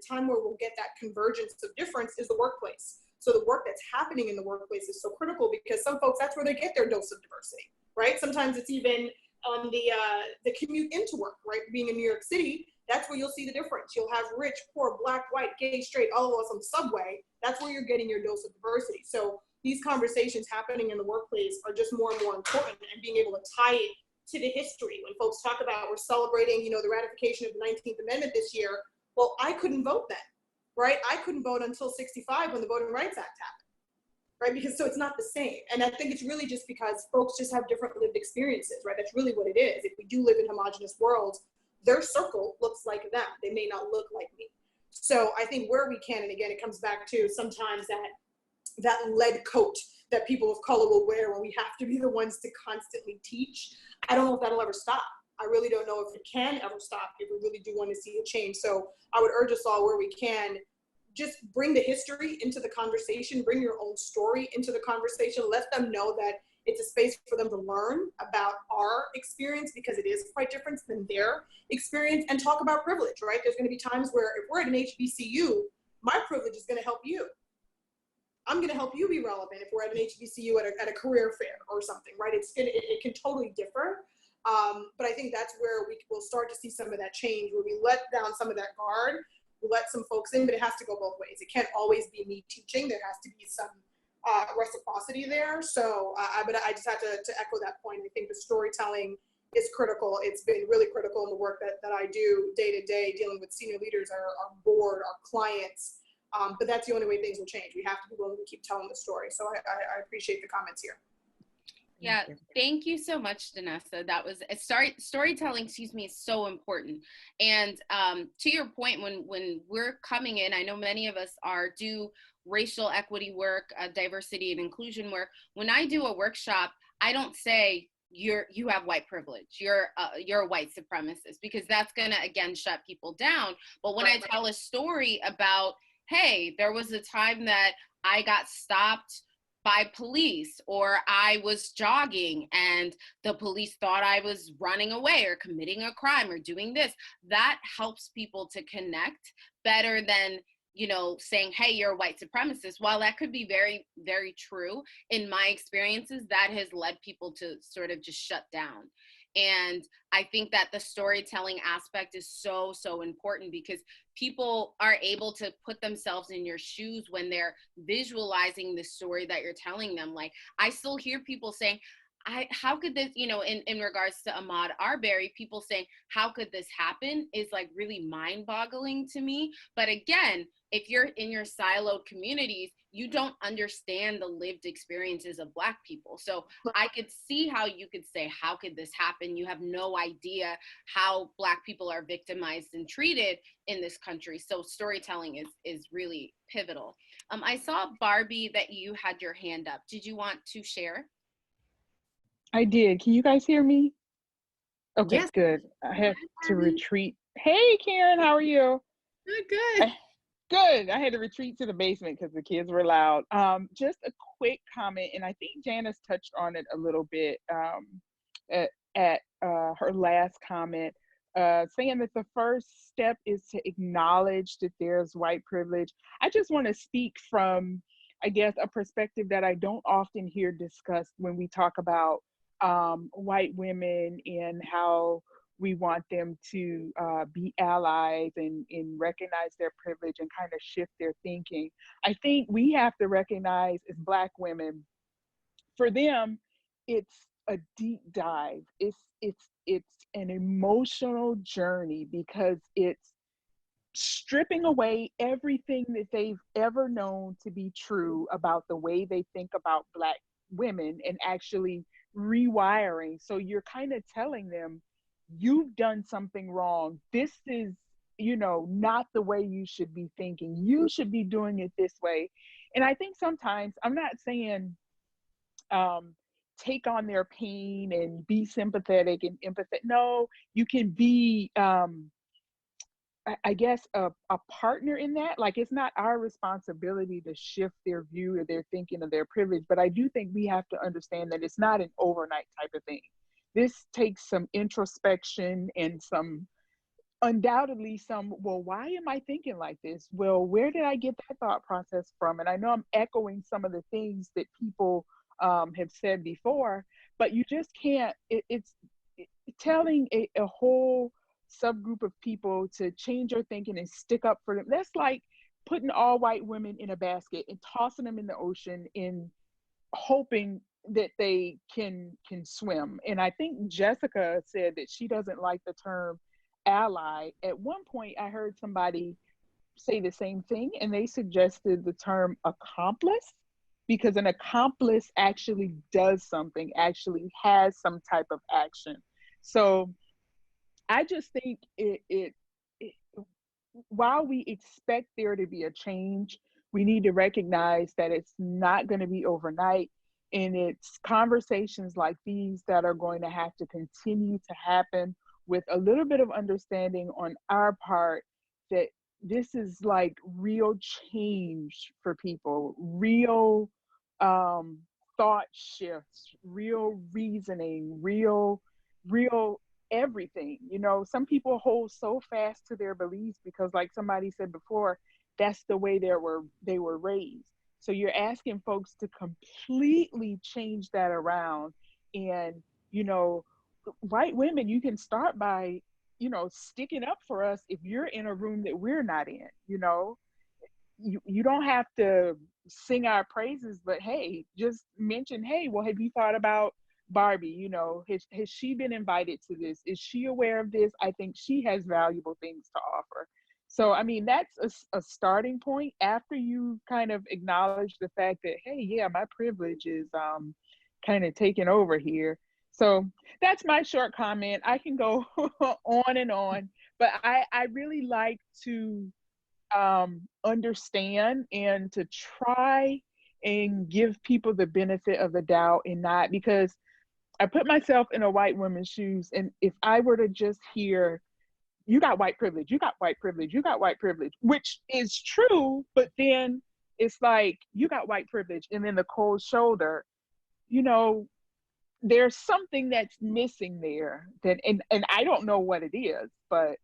time where we'll get that convergence of difference is the workplace. So the work that's happening in the workplace is so critical, because some folks, that's where they get their dose of diversity, right? Sometimes it's even on the commute into work, right? Being in New York City, that's where you'll see the difference. You'll have rich, poor, Black, white, gay, straight, all of us on the subway. That's where you're getting your dose of diversity. So these conversations happening in the workplace are just more and more important, and being able to tie it to the history. When folks talk about, we're celebrating, the ratification of the 19th Amendment this year. Well, I couldn't vote then, right? I couldn't vote until 65 when the Voting Rights Act happened, right? Because so it's not the same. And I think it's really just because folks just have different lived experiences, right? That's really what it is. If we do live in homogenous worlds, their circle looks like them. They may not look like me. So I think where we can, and again, it comes back to sometimes that lead coat that people of color will wear when we have to be the ones to constantly teach. I don't know if that'll ever stop. I really don't know if it can ever stop if we really do want to see a change. So I would urge us all, where we can, just bring the history into the conversation, bring your own story into the conversation, let them know that it's a space for them to learn about our experience, because it is quite different than their experience, and talk about privilege, right? There's going to be times where if we're at an HBCU, my privilege is going to help you. I'm going to help you be relevant if we're at an HBCU at a career fair or something, right? It can totally differ. But I think that's where we will start to see some of that change, where we let down some of that guard, we let some folks in, but it has to go both ways. It can't always be me teaching. There has to be some reciprocity there. So, but I just have to echo that point. I think the storytelling is critical. It's been really critical in the work that I do day to day, dealing with senior leaders, our board, our clients. But that's the only way things will change. We have to be willing to keep telling the story. So I appreciate the comments here. Yeah, thank you so much, Janessa. That was storytelling, is so important. And to your point, when we're coming in, I know many of us do racial equity work, diversity and inclusion work. When I do a workshop, I don't say you have white privilege, you're a white supremacist, because that's gonna again shut people down. But when I tell a story about, hey, there was a time that I got stopped by police, or I was jogging and the police thought I was running away or committing a crime or doing this, that helps people to connect better than, saying, hey, you're a white supremacist. While that could be very, very true, in my experiences, that has led people to sort of just shut down. And I think that the storytelling aspect is so, so important, because people are able to put themselves in your shoes when they're visualizing the story that you're telling them. Like, I still hear people saying, how could this, in regards to Ahmaud Arbery, people saying, how could this happen, is like really mind boggling to me. But again, if you're in your siloed communities, you don't understand the lived experiences of Black people. So I could see how you could say, how could this happen? You have no idea how Black people are victimized and treated in this country. So storytelling is really pivotal. I saw, Barbie, that you had your hand up. Did you want to share? I did. Can you guys hear me? Okay, Yes. good. I had to retreat. Hey, Karen, how are you? Good. Good. I had to retreat to the basement because the kids were loud. Just a quick comment, and I think Janice touched on it a little bit at her last comment, saying that the first step is to acknowledge that there's white privilege. I just want to speak from, I guess, a perspective that I don't often hear discussed when we talk about white women and how we want them to be allies and recognize their privilege and kind of shift their thinking. I think we have to recognize as Black women, for them, it's a deep dive. It's an emotional journey because it's stripping away everything that they've ever known to be true about the way they think about Black women and actually rewiring. So you're kind of telling them, you've done something wrong. This is, not the way you should be thinking. You should be doing it this way. And I think sometimes, I'm not saying take on their pain and be sympathetic and empathetic. No, you can be, I guess, a partner in that. Like, it's not our responsibility to shift their view or their thinking of their privilege, but I do think we have to understand that it's not an overnight type of thing. This takes some introspection and undoubtedly some, well, why am I thinking like this? Well, where did I get that thought process from? And I know I'm echoing some of the things that people have said before, but you just can't, it's telling a whole subgroup of people to change their thinking and stick up for them. That's like putting all white women in a basket and tossing them in the ocean in hoping that they can swim. And I think Jessica said that she doesn't like the term ally. At one point, I heard somebody say the same thing, and they suggested the term accomplice, because an accomplice actually does something, actually has some type of action. So I just think it while we expect there to be a change, we need to recognize that it's not going to be overnight. And it's conversations like these that are going to have to continue to happen with a little bit of understanding on our part that this is like real change for people, real thought shifts, real reasoning, real everything. Some people hold so fast to their beliefs because, like somebody said before, that's the way they were raised. So you're asking folks to completely change that around. And, white women, you can start by, sticking up for us if you're in a room that we're not in. You don't have to sing our praises, but hey, just mention, hey, well, have you thought about Barbie? Has she been invited to this? Is she aware of this? I think she has valuable things to offer. So, I mean, that's a starting point after you kind of acknowledge the fact that, hey, yeah, my privilege is kind of taking over here. So that's my short comment. I can go on and on, but I really like to understand and to try and give people the benefit of the doubt, and not, because I put myself in a white woman's shoes, and if I were to just hear, you got white privilege, you got white privilege, you got white privilege, which is true, but then it's like, you got white privilege, and then the cold shoulder, there's something that's missing there, that, and I don't know what it is, but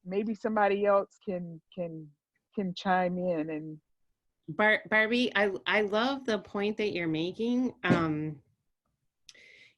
maybe somebody else can chime in. And Barbie, I love the point that you're making.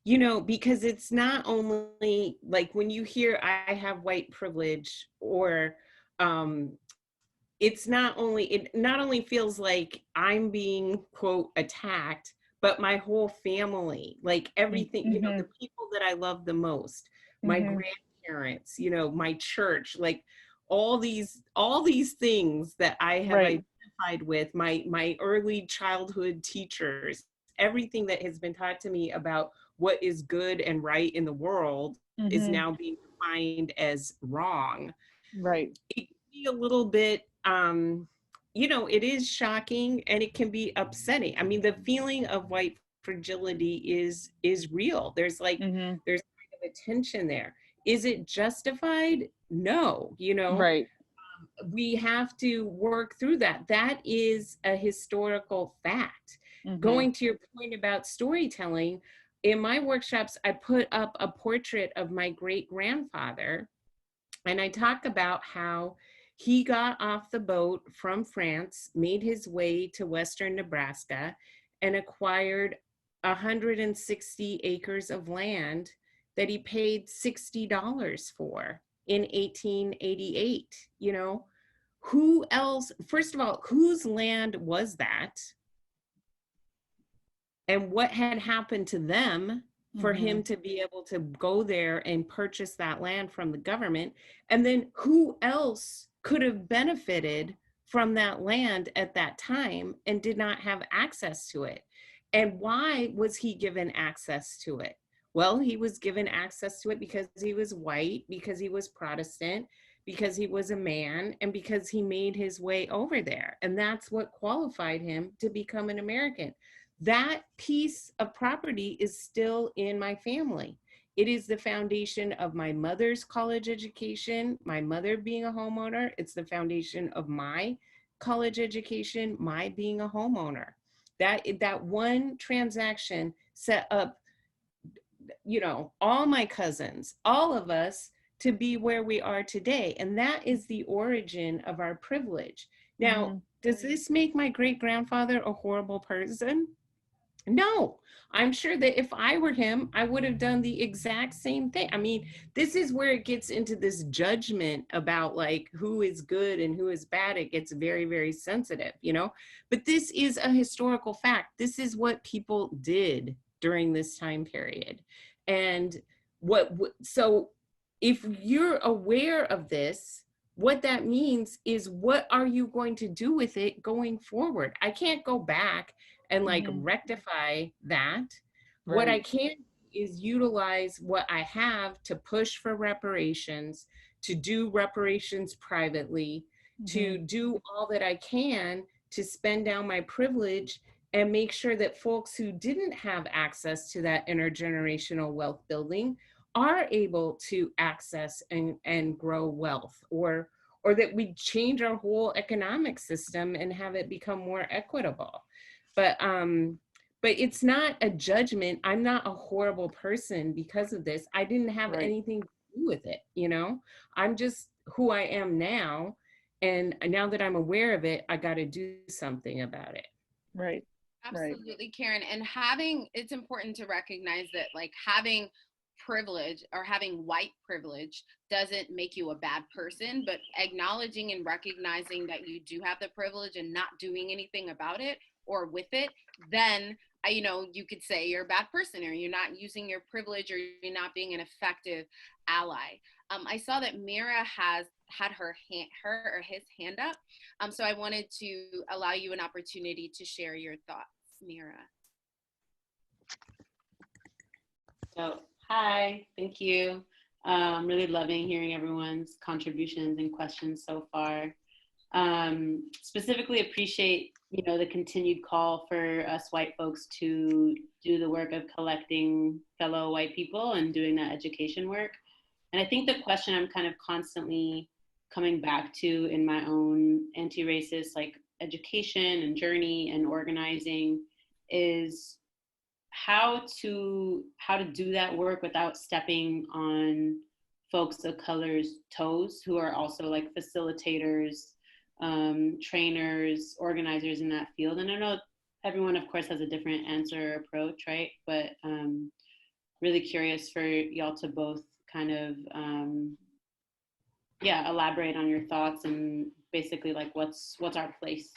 Because it's not only like when you hear I have white privilege, or it not only feels like I'm being, quote, attacked, but my whole family, like everything, the people that I love the most, my grandparents, my church, like all these things that I have identified with, my early childhood teachers, everything that has been taught to me about what is good and right in the world is Mm-hmm. now being defined as wrong. Right. It can be a little bit, you know, it is shocking and it can be upsetting. I mean, the feeling of white fragility is real. There's Mm-hmm. there's kind of a tension there. Is it justified? No, you know, Right. we have to work through that. That is a historical fact. Mm-hmm. Going to your point about storytelling, in my workshops, I put up a portrait of my great grandfather, and I talk about how he got off the boat from France, made his way to Western Nebraska, and acquired 160 acres of land that he paid $60 for in 1888. You know, who else, first of all, whose land was that? And what had happened to them for Mm-hmm. him to be able to go there and purchase that land from the government? And then who else could have benefited from that land at that time and did not have access to it? And why was he given access to it? Well, he was given access to it because he was white, because he was Protestant, because he was a man, and because he made his way over there. And that's what qualified him to become an American. That piece of property is still in my family. It is the foundation of my mother's college education, my mother being a homeowner. It's the foundation of my college education, my being a homeowner. That one transaction set up, you know, all my cousins, all of us to be where we are today. And that is the origin of our privilege. Now, Mm-hmm. does this make my great grandfather a horrible person? No, I'm sure that if I were him, I would have done the exact same thing. I mean, this is where it gets into this judgment about like who is good and who is bad. It gets very, very sensitive, you know, but this is a historical fact. This is what people did during this time period. And so if you're aware of this, what that means is, what are you going to do with it going forward? I can't go back and like Mm-hmm. rectify that. Right. What I can do is utilize what I have to push for reparations, to do reparations privately, to do all that I can to spend down my privilege and make sure that folks who didn't have access to that intergenerational wealth building are able to access and grow wealth, or that we change our whole economic system and have it become more equitable. But it's not a judgment. I'm not a horrible person because of this. I didn't have Right. anything to do with it, you know? I'm just who I am now. And now that I'm aware of it, I got to do something about it. Right. Absolutely, Karen. And it's important to recognize that like having privilege or having white privilege doesn't make you a bad person, but acknowledging and recognizing that you do have the privilege and not doing anything about it or with it, then you know, you could say you're a bad person, or you're not using your privilege, or you're not being an effective ally. I saw that Mira has had her or his hand up, so I wanted to allow you an opportunity to share your thoughts, Mira. So, hi, thank you. Really loving hearing everyone's contributions and questions so far. Specifically appreciate, you know, the continued call for us white folks to do the work of collecting fellow white people and doing that education work. And I think the question I'm kind of constantly coming back to in my own anti-racist like education and journey and organizing is how to do that work without stepping on folks of color's toes who are also like facilitators, trainers, organizers in that field. And I know everyone, of course, has a different answer or approach, right? But really curious for y'all to both kind of, elaborate on your thoughts and basically like what's our place.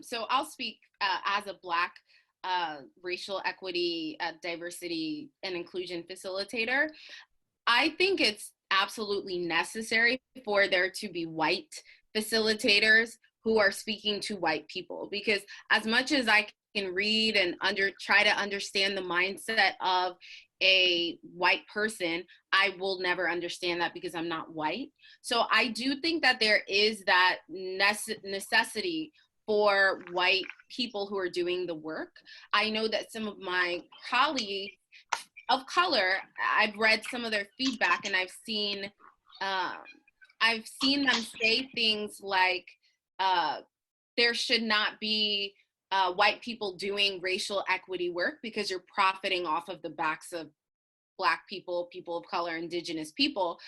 So I'll speak as a Black racial equity, diversity, and inclusion facilitator. I think it's absolutely necessary for there to be white facilitators who are speaking to white people, because as much as I can read and try to understand the mindset of a white person, I will never understand that because I'm not white. So I do think that there is that necessity for white people who are doing the work. I know that some of my colleagues of color, I've read some of their feedback, and I've seen them say things like, there should not be white people doing racial equity work because you're profiting off of the backs of Black people, people of color, Indigenous people.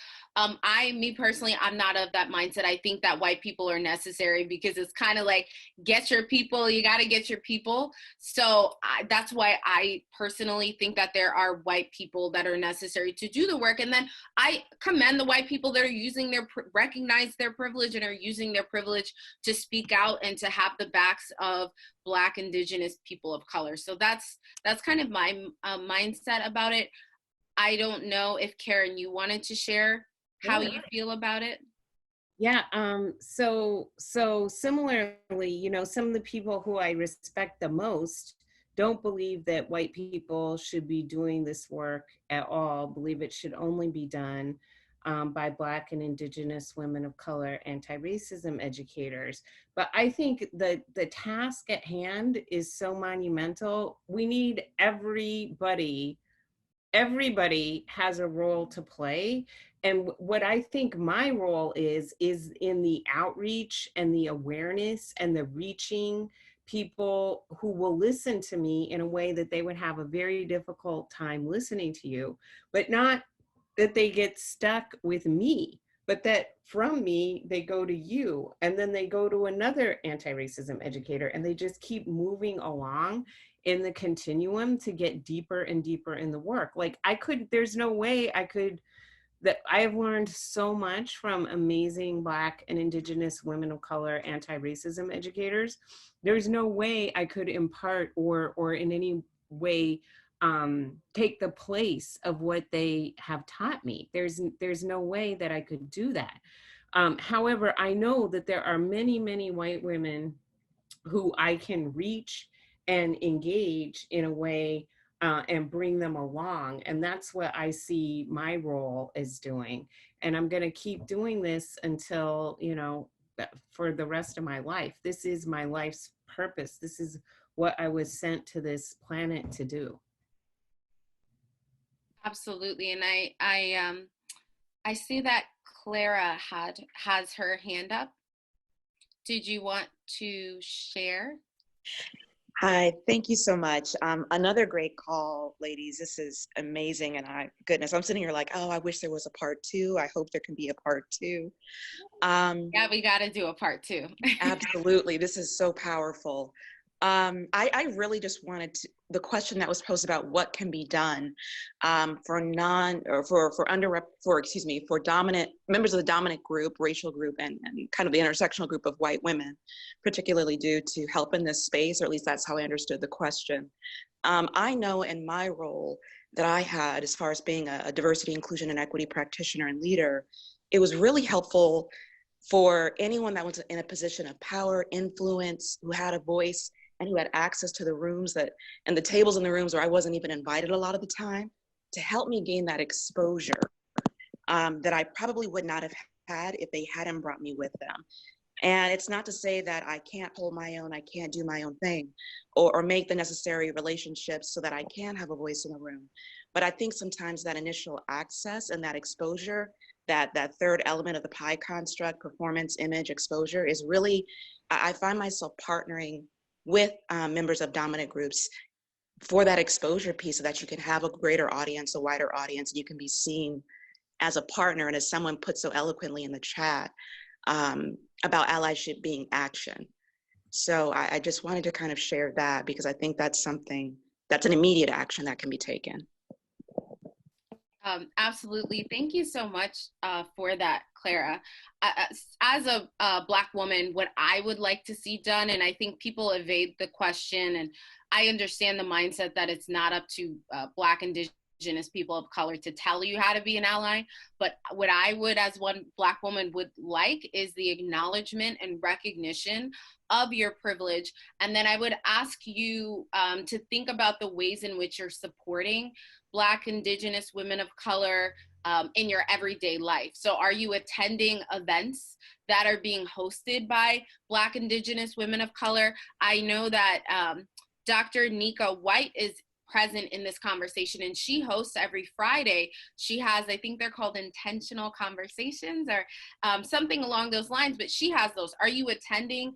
Me personally, I'm not of that mindset. I think that white people are necessary because it's kind of like, get your people, you got to get your people. So that's why I personally think that there are white people that are necessary to do the work. And then I commend the white people that are recognize their privilege and are using their privilege to speak out and to have the backs of Black, Indigenous people of color. So that's kind of my mindset about it. I don't know if Karen, you wanted to share how you feel about it. Yeah, so similarly, you know, some of the people who I respect the most don't believe that white people should be doing this work at all, believe it should only be done by Black and Indigenous women of color, anti-racism educators. But I think that the task at hand is so monumental. We need everybody has a role to play. And what I think my role is in the outreach and the awareness and the reaching people who will listen to me in a way that they would have a very difficult time listening to you, but not that they get stuck with me, but that from me, they go to you, and then they go to another anti-racism educator, and they just keep moving along in the continuum to get deeper and deeper in the work. Like there's no way that I have learned so much from amazing Black and Indigenous women of color anti-racism educators. There's no way I could impart or in any way take the place of what they have taught me. There's no way that I could do that. However, I know that there are many, many white women who I can reach and engage in a way and bring them along. And that's what I see my role as doing. And I'm going to keep doing this until, you know, for the rest of my life. This is my life's purpose. This is what I was sent to this planet to do. Absolutely. And I see that Clara has her hand up. Did you want to share? Hi, thank you so much. Another great call, ladies. This is amazing. And goodness, I'm sitting here like, oh, I wish there was a part 2. I hope there can be a part 2. Yeah, we got to do a part 2. Absolutely. This is so powerful. I really just wanted the question that was posed about what can be done for dominant members of the dominant group, racial group, and kind of the intersectional group of white women, particularly due to help in this space, or at least that's how I understood the question. I know in my role that I had as far as being a diversity, inclusion, and equity practitioner and leader, it was really helpful for anyone that was in a position of power, influence, who had a voice, and who had access to the rooms and the tables in the rooms where I wasn't even invited a lot of the time, to help me gain that exposure that I probably would not have had if they hadn't brought me with them. And it's not to say that I can't hold my own, I can't do my own thing, or make the necessary relationships so that I can have a voice in the room. But I think sometimes that initial access and that exposure, that third element of the pie construct, performance, image, exposure, is really, I find myself partnering with members of dominant groups for that exposure piece, so that you can have a greater audience, a wider audience, and you can be seen as a partner. And as someone put so eloquently in the chat about allyship being action. So I just wanted to kind of share that, because I think that's something that's an immediate action that can be taken. Absolutely. Thank you so much for that, Clara. As a Black woman, what I would like to see done, and I think people evade the question, and I understand the mindset that it's not up to Black, Indigenous, Indigenous people of color to tell you how to be an ally. But what I would, as one Black woman, would like is the acknowledgement and recognition of your privilege. And then I would ask you to think about the ways in which you're supporting Black, Indigenous, women of color in your everyday life. So are you attending events that are being hosted by Black, Indigenous, women of color? I know that Dr. Nika White is present in this conversation, and she hosts every Friday. She has, I think they're called intentional conversations or something along those lines, but she has those. Are you attending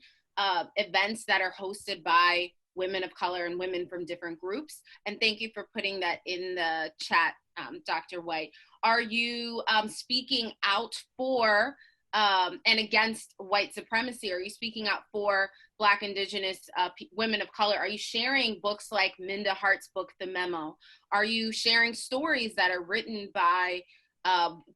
events that are hosted by women of color and women from different groups? And thank you for putting that in the chat, Dr. White. Are you speaking out for and against white supremacy? Are you speaking out for Black, Indigenous women of color? Are you sharing books like Minda Hart's book, The Memo? Are you sharing stories that are written by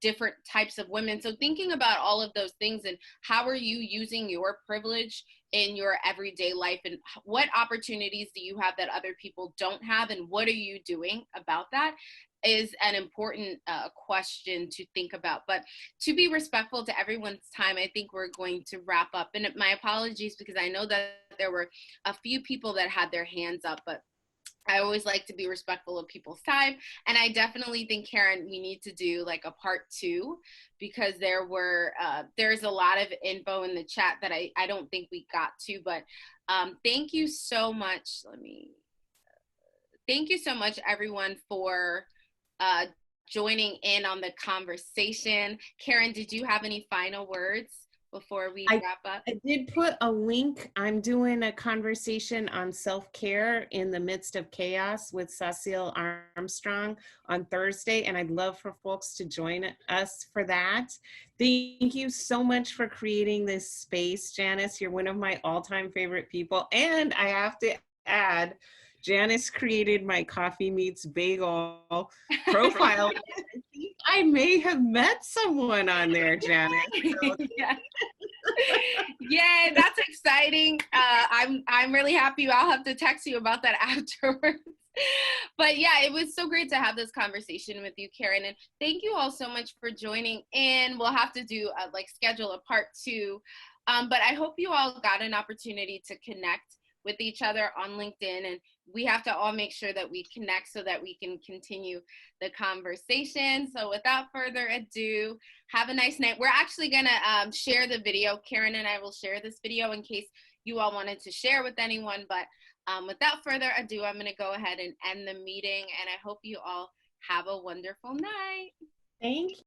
different types of women? So thinking about all of those things, and how are you using your privilege in your everyday life, and what opportunities do you have that other people don't have, and what are you doing about that, is an important question to think about. But to be respectful to everyone's time, I think we're going to wrap up. And my apologies, because I know that there were a few people that had their hands up, but I always like to be respectful of people's time. And I definitely think, Karen, we need to do like a part 2, because there's a lot of info in the chat that I don't think we got to. But thank you so much. Thank you so much, everyone, for joining in on the conversation. Karen, did you have any final words before we wrap up? I did put a link. I'm doing a conversation on self-care in the midst of chaos with Cecile Armstrong on Thursday, and I'd love for folks to join us for that. Thank you so much for creating this space, Janice. You're one of my all-time favorite people. And I have to add, Janice created my Coffee Meets Bagel profile. I may have met someone on there, Janice. So. Yeah. Yay, that's exciting. I'm really happy. I'll have to text you about that afterwards. But yeah, it was so great to have this conversation with you, Karen. And thank you all so much for joining in. We'll have to do schedule a part 2. But I hope you all got an opportunity to connect with each other on LinkedIn, and we have to all make sure that we connect so that we can continue the conversation. So without further ado, have a nice night. We're actually gonna share the video. Karen and I will share this video in case you all wanted to share with anyone, but without further ado, I'm gonna go ahead and end the meeting, and I hope you all have a wonderful night. Thank you.